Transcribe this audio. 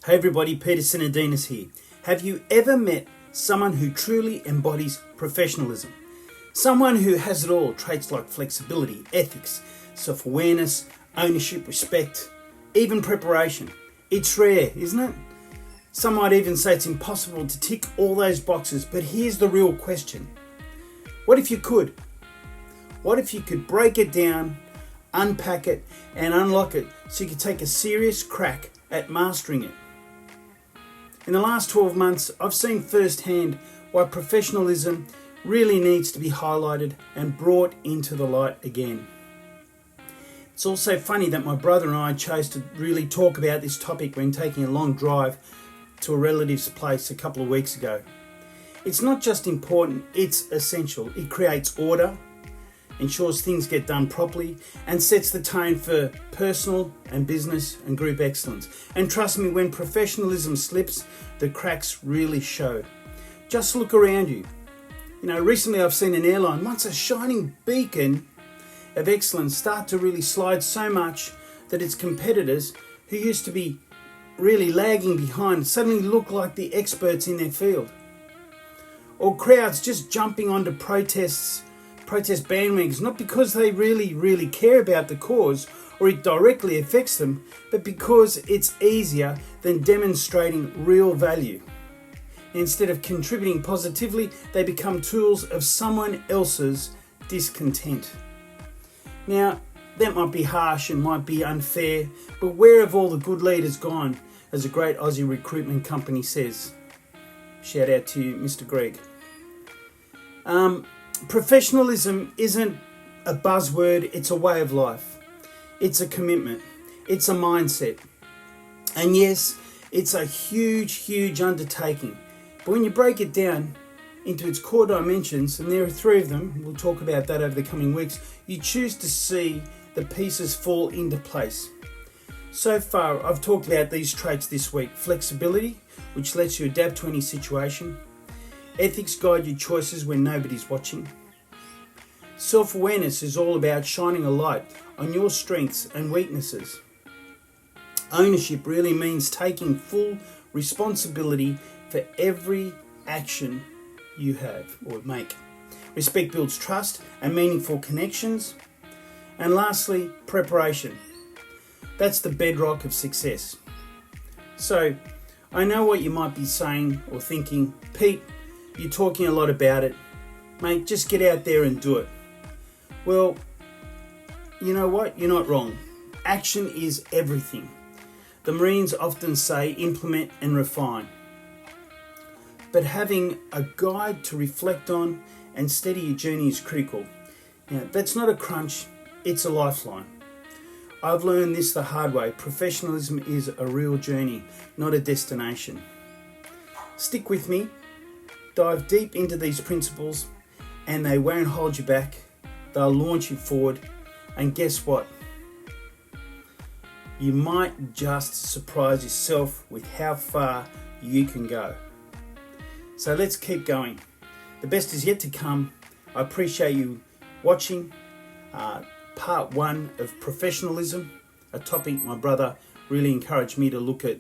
Hey everybody, Peter Sinodinos here. Have you ever met someone who truly embodies professionalism? Someone who has it all, traits like flexibility, ethics, self-awareness, ownership, respect, even preparation. It's rare, isn't it? Some might even say it's impossible to tick all those boxes, but here's the real question. What if you could? What if you could break it down, unpack it, and unlock it so you could take a serious crack at mastering it? In the last 12 months, I've seen firsthand why professionalism really needs to be highlighted and brought into the light again. It's also funny that my brother and I chose to really talk about this topic when taking a long drive to a relative's place a couple of weeks ago. It's not just important, it's essential. It creates order, ensures things get done properly, and sets the tone for personal and business and group excellence. And trust me, when professionalism slips, the cracks really show. Just look around you. Recently I've seen an airline, once a shining beacon of excellence, start to really slide so much that its competitors, who used to be really lagging behind, suddenly look like the experts in their field. Or crowds just jumping onto protest bandwagons, not because they really care about the cause or it directly affects them, but because it's easier than demonstrating real value. Instead of contributing positively, they become tools of someone else's discontent. Now, that might be harsh and might be unfair, but where have all the good leaders gone, as a great Aussie recruitment company says? Shout out to you, Mr. Greg. Professionalism isn't a buzzword, it's a way of life. It's a commitment. It's a mindset. And yes, it's a huge undertaking. But when you break it down into its core dimensions, and there are 3 of them, we'll talk about that over the coming weeks, you choose to see the pieces fall into place. So far, I've talked about these traits this week. Flexibility, which lets you adapt to any situation. Ethics guide your choices when nobody's watching. Self-awareness is all about shining a light on your strengths and weaknesses. Ownership really means taking full responsibility for every action you have or make. Respect builds trust and meaningful connections. And lastly, preparation. That's the bedrock of success. So, I know what you might be saying or thinking, Pete, you're talking a lot about it. Mate, just get out there and do it. Well, you know what? You're not wrong. Action is everything. The Marines often say implement and refine. But having a guide to reflect on and steady your journey is critical. That's not a crunch, it's a lifeline. I've learned this the hard way. Professionalism is a real journey, not a destination. Stick with me, dive deep into these principles, and they won't hold you back. They'll launch you forward. And guess what? You might just surprise yourself with how far you can go. So let's keep going. The best is yet to come. I appreciate you watching part 1 of professionalism, a topic my brother really encouraged me to look at